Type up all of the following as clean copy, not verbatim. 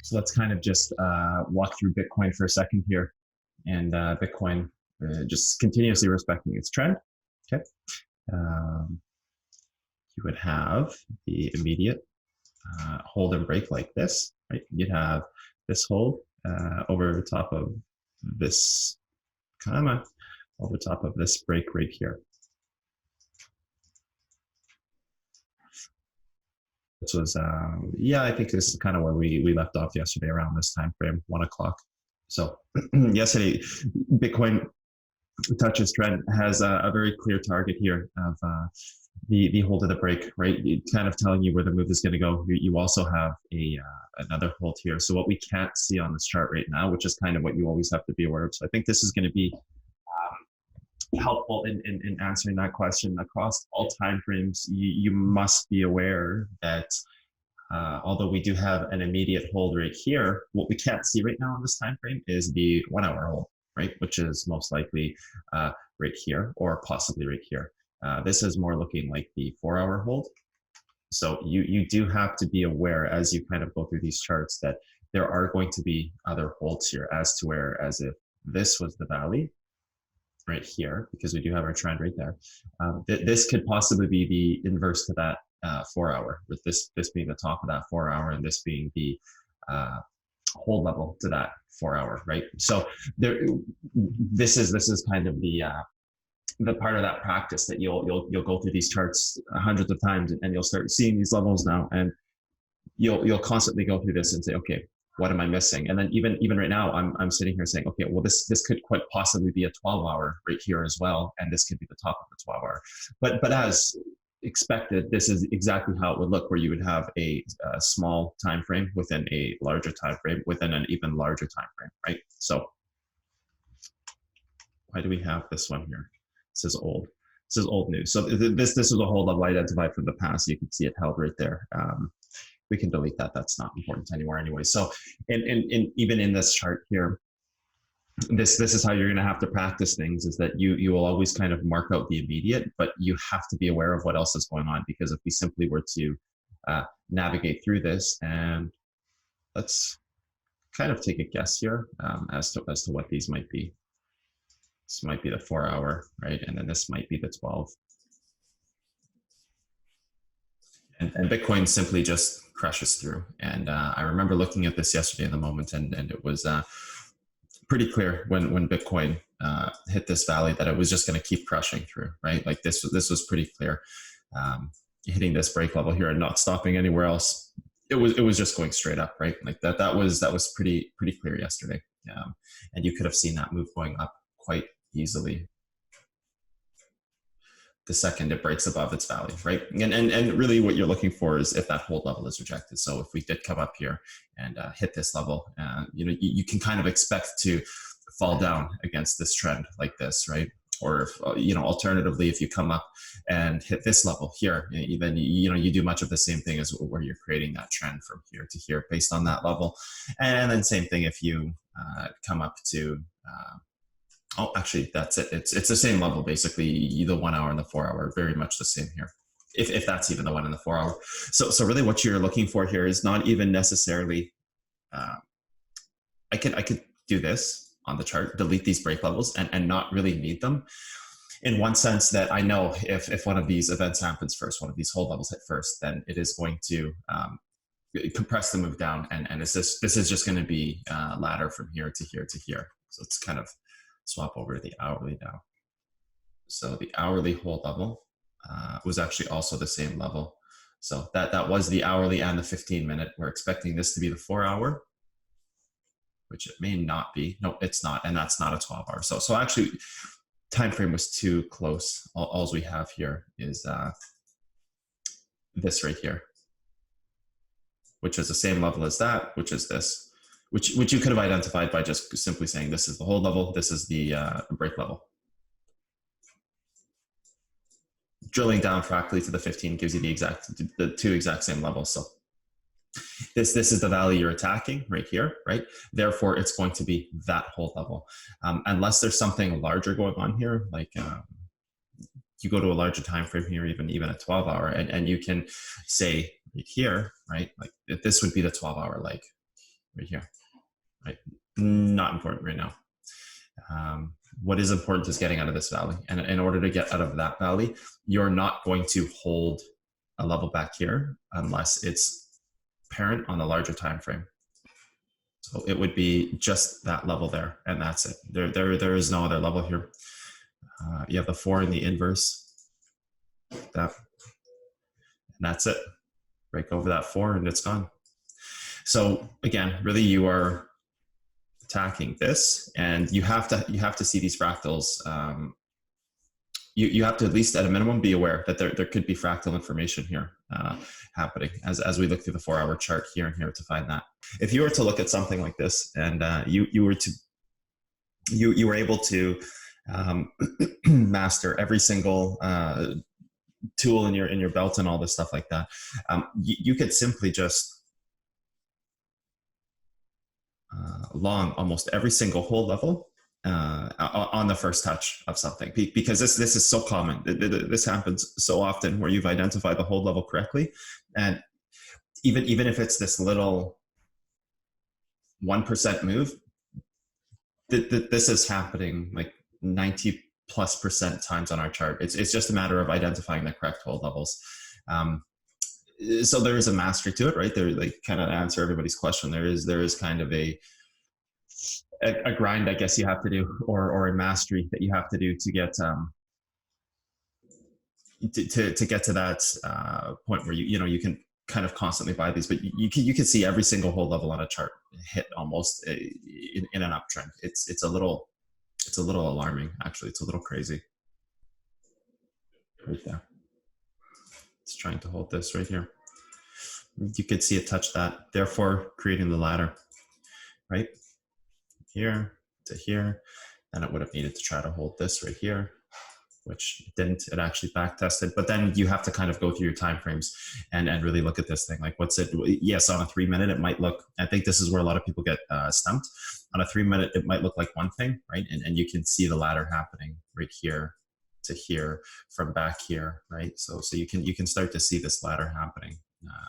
So let's kind of just walk through Bitcoin for a second here, and Bitcoin just continuously respecting its trend. Okay, um, you would have the immediate hold and break like this, right? You'd have this hold over the top of this comma, over top of this break right here. This was, yeah, I think this is kind of where we left off yesterday around this time frame, 1 o'clock. So yesterday, Bitcoin touches trend has a very clear target here of the hold of the break, right? Kind of telling you where the move is going to go. You also have another hold here. So what we can't see on this chart right now, which is kind of what you always have to be aware of. So I think this is going to be helpful in answering that question. Across all time frames, you must be aware that although we do have an immediate hold right here, what we can't see right now on this time frame is the 1 hour hold, right? Which is most likely right here or possibly right here. This is more looking like the 4 hour hold. So you do have to be aware as you kind of go through these charts that there are going to be other holds here as if this was the valley right here, because we do have our trend right there. This could possibly be the inverse to that 4 hour, with this being the top of that 4 hour and this being the hold level to that 4 hour, right? So this is kind of the part of that practice that you'll go through these charts hundreds of times, and you'll start seeing these levels now, and you'll constantly go through this and say, okay, what am I missing? And then even right now, I'm sitting here saying, okay, well, this could quite possibly be a 12 hour right here as well, and this could be the top of the 12 hour. But as expected, this is exactly how it would look, where you would have a small time frame within a larger time frame within an even larger time frame, right? So why do we have this one here? This is old. This is old news. So this was a hold level identified from the past. You can see it held right there. We can delete that. That's not important anymore anyway. So even in this chart here, this is how you're going to have to practice things, is that you will always kind of mark out the immediate, but you have to be aware of what else is going on, because if we simply were to navigate through this, and let's kind of take a guess here as to what these might be. This might be the 4 hour, right? And then this might be the 12. And Bitcoin simply just crashes through. And I remember looking at this yesterday in the moment, and it was pretty clear when Bitcoin hit this valley that it was just going to keep crushing through, right? Like this was pretty clear. Hitting this break level here and not stopping anywhere else, it was just going straight up, right? Like that was pretty clear yesterday, and you could have seen that move going up quite easily the second it breaks above its valley, right? And really what you're looking for is if that hold level is rejected. So if we did come up here and hit this level, you can kind of expect to fall down against this trend like this, right? Or if, alternatively, if you come up and hit this level here, then you do much of the same thing as where you're creating that trend from here to here based on that level. And then same thing if you come up to oh, actually, that's it. It's the same level, basically. The 1 hour and the 4 hour, very much the same here. If that's even the 1 and the 4 hour. So really what you're looking for here is not even necessarily, I could do this on the chart, delete these break levels and not really need them. In one sense that I know if one of these events happens first, one of these hold levels hit first, then it is going to compress the move down. And this is just going to be ladder from here to here to here. So it's kind of swap over to the hourly now. So the hourly hold level was actually also the same level. So that was the hourly and the 15-minute. We're expecting this to be the 4 hour, which it may not be. No, it's not, and that's not a 12 hour. So actually, time frame was too close. All we have here is this right here, which is the same level as that, which is this. Which you could have identified by just simply saying this is the hold level, this is the break level. Drilling down fractally to the 15 gives you the two exact same levels. So this is the value you're attacking right here, right? Therefore, it's going to be that hold level, unless there's something larger going on here, like you go to a larger time frame here, even a 12 hour, and you can say, right here, right? Like this would be the 12-hour leg right here, right? Not important right now. What is important is getting out of this valley. And in order to get out of that valley, you're not going to hold a level back here unless it's parent on the larger time frame. So it would be just that level there, and that's it. There is no other level here. You have the 4 in the inverse, that, and that's it. Break over that 4 and it's gone. So again, really you are attacking this, and you have to see these fractals. You have to, at least at a minimum, be aware that there could be fractal information here happening as we look through the 4-hour chart here and here to find that. If you were to look at something like this, and you were able to master every single tool in your belt and all this stuff like that, you could simply just long almost every single hold level on the first touch of something, because this is so common. This happens so often where you've identified the hold level correctly, and even if it's this little 1% move, this is happening like 90+% times on our chart. It's just a matter of identifying the correct hold levels. So there is a mastery to it, right? There, like, kind of answer everybody's question. There is kind of a grind, I guess, you have to do, or a mastery that you have to do to get to get to that point where you can kind of constantly buy these, but you can see every single hold level on a chart hit almost in an uptrend. It's a little alarming, actually. It's a little crazy. Right there. It's trying to hold this right here. You could see it touch that, therefore creating the ladder, right? Here to here, and it would have needed to try to hold this right here, which it didn't. It actually back tested. But then you have to kind of go through your time frames and really look at this thing. Like, what's it? Yes, on a 3-minute, it might look, I think this is where a lot of people get stumped. On a 3-minute, it might look like one thing, right? And you can see the ladder happening right here to here from back here, right? So you can start to see this ladder happening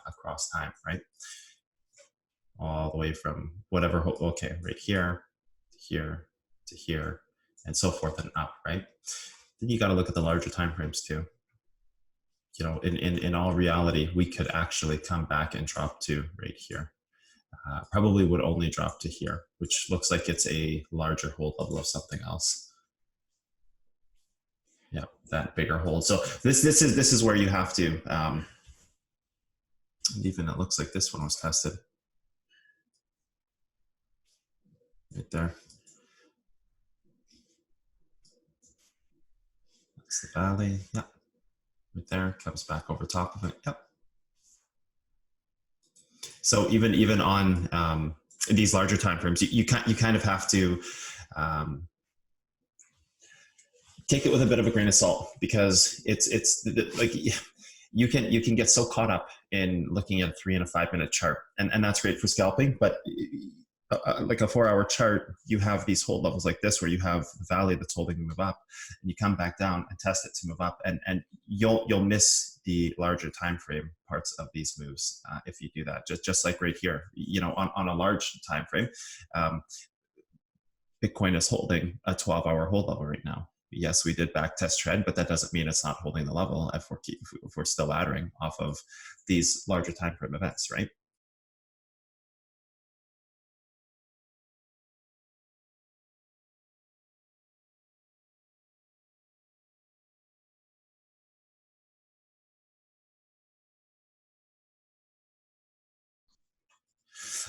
across time, right? All the way from whatever, okay, right here to here to here, and so forth and up, right? Then you got to look at the larger time frames too. You know, in all reality, we could actually come back and drop to right here. Probably would only drop to here, which looks like it's a larger hold level of something else. Yeah, that bigger hold. So this is where you have to. Even it looks like this one was tested right there. That's the valley. Yep. Right there, comes back over top of it. Yep. So even on these larger time frames, you kind of have to take it with a bit of a grain of salt, because it's like you can get so caught up in looking at a 3 and a 5-minute chart, and that's great for scalping. But like a 4-hour chart, you have these hold levels like this, where you have the valley that's holding to move up, and you come back down and test it to move up, and you'll miss the larger time frame parts of these moves if you do that. Just like right here, you know, on a large time frame, Bitcoin is holding a 12-hour hold level right now. Yes, we did back test trend, but that doesn't mean it's not holding the level if we're still laddering off of these larger time frame events, right?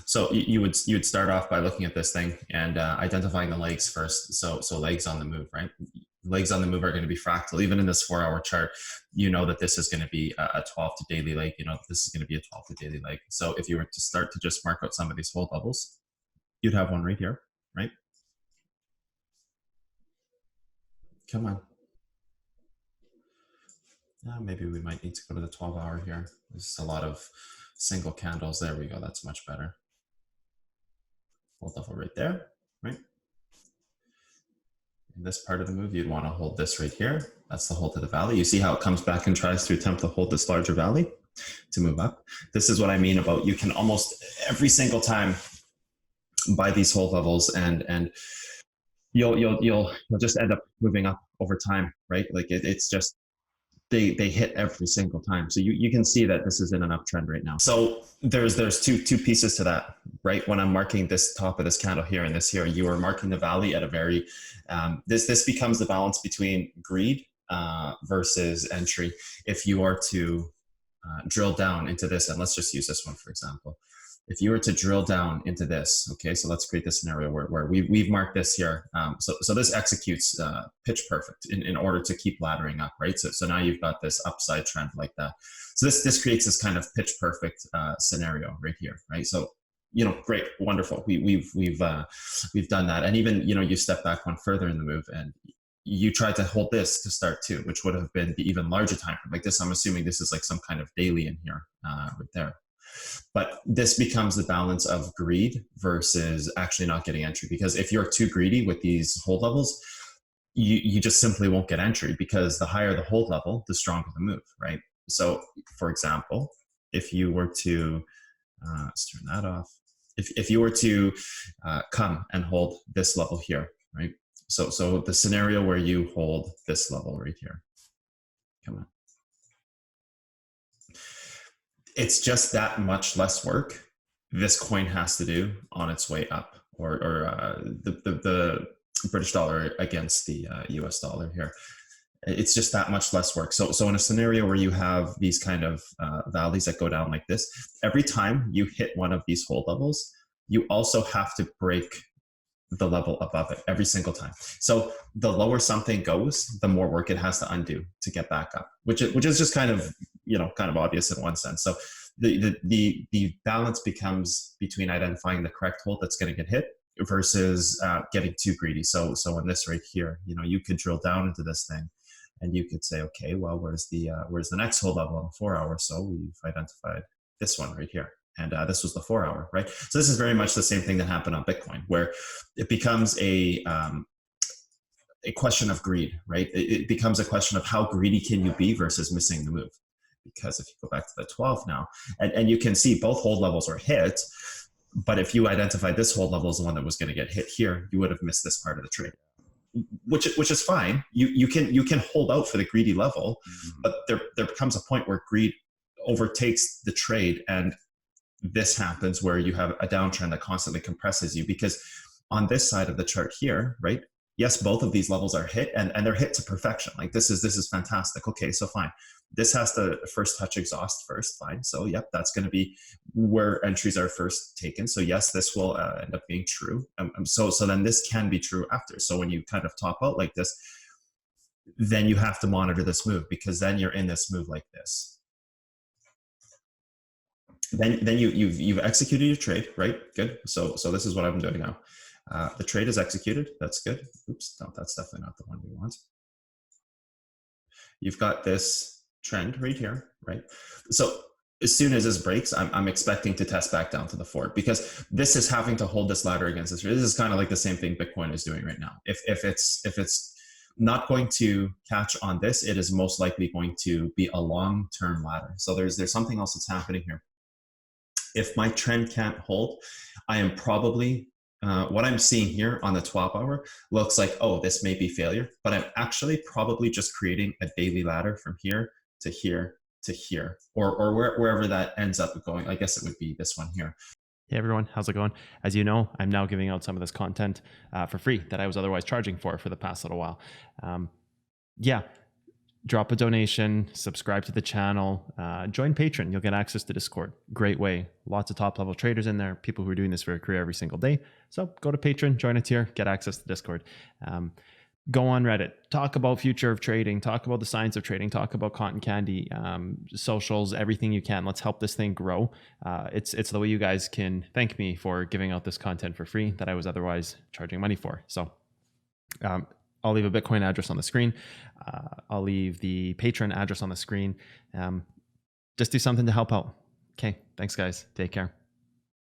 So you would start off by looking at this thing and identifying the legs first. So legs on the move, right? Legs on the move are going to be fractal. Even in this 4-hour chart, you know that this is going to be a 12 to daily leg. You know this is going to be a 12 to daily leg. So if you were to start to just mark out some of these hold levels, you'd have one right here, right? Come on. Maybe we might need to go to the 12-hour here. There's a lot of single candles. There we go. That's much better. Hold level right there, right? In this part of the move, you'd want to hold this right here. That's the hold to the valley. You see how it comes back and tries to attempt to hold this larger valley? move up. This is what I mean about you can almost every single time buy these hold levels, and you'll just end up moving up over time, right? Like it's just they hit every single time. So you can see that this is in an uptrend right now. So there's two pieces to that, right? When I'm marking this top of this candle here and this here, you are marking the valley at a very this becomes the balance between greed versus entry. If you are to drill down into this, and let's just use this one for example. If you were to drill down into this, okay, so let's create this scenario where we've marked this here. So this executes pitch perfect in order to keep laddering up, right? So now you've got this upside trend like that. So this creates this kind of pitch perfect scenario right here, right? So great, wonderful. We've done that, and even you step back one further in the move, and you tried to hold this to start too, which would have been the even larger time frame. Like this, I'm assuming this is like some kind of daily in here, right there. But this becomes the balance of greed versus actually not getting entry. Because if you're too greedy with these hold levels, you just simply won't get entry, because the higher the hold level, the stronger the move, right? So for example, if you were to, let's turn that off. If you were to come and hold this level here, right? So the scenario where you hold this level right here, come on. It's just that much less work this coin has to do on its way up, or the British dollar against the US dollar here. It's just that much less work. So in a scenario where you have these kind of valleys that go down like this, every time you hit one of these hold levels, you also have to break the level above it every single time. So the lower something goes, the more work it has to undo to get back up, which is just kind of obvious in one sense. So the balance becomes between identifying the correct hold that's going to get hit versus getting too greedy. So in this right here, you could drill down into this thing, and you could say, okay, well, where's the next hold level on the 4 hour? So we've identified this one right here. And this was the 4 hour, right? So this is very much the same thing that happened on Bitcoin, where it becomes a question of greed, right? It becomes a question of how greedy can you be versus missing the move. Because if you go back to the 12 now, and you can see both hold levels were hit, but if you identified this hold level as the one that was going to get hit here, you would have missed this part of the trade, which is fine. You can hold out for the greedy level, but there becomes a point where greed overtakes the trade, and this happens where you have a downtrend that constantly compresses you. Because on this side of the chart here, right? Yes, both of these levels are hit, and they're hit to perfection. Like this is fantastic. Okay, so fine. This has to first touch exhaust first, fine. So yep, that's going to be where entries are first taken. So yes, this will end up being true. So then this can be true after. So when you kind of top out like this, then you have to monitor this move, because then you're in this move like this. Then you've executed your trade, right? Good. So this is what I'm doing now. The trade is executed. That's good. Oops, no, that's definitely not the one we want. You've got this trend right here, right? So as soon as this breaks, I'm expecting to test back down to the 4, because this is having to hold this ladder against this. This is kind of like the same thing Bitcoin is doing right now. If it's not going to catch on this, it is most likely going to be a long-term ladder. So there's something else that's happening here. If my trend can't hold, I am probably, what I'm seeing here on the 12 hour looks like, oh, this may be failure, but I'm actually probably just creating a daily ladder from here to here to here, or wherever that ends up going. I guess it would be this one here. Hey everyone, how's it going? As you know, I'm now giving out some of this content for free that I was otherwise charging for the past little while. Yeah, drop a donation, subscribe to the channel, join Patreon. You'll get access to Discord. Great way. Lots of top level traders in there, people who are doing this for a career every single day. So go to Patreon, join a tier, get access to Discord. Go on Reddit, talk about future of trading, talk about the science of trading, talk about cotton candy, socials, everything you can. Let's help this thing grow. It's the way you guys can thank me for giving out this content for free that I was otherwise charging money for. So I'll leave a Bitcoin address on the screen. I'll leave the Patreon address on the screen. Just do something to help out. Okay, thanks guys. Take care.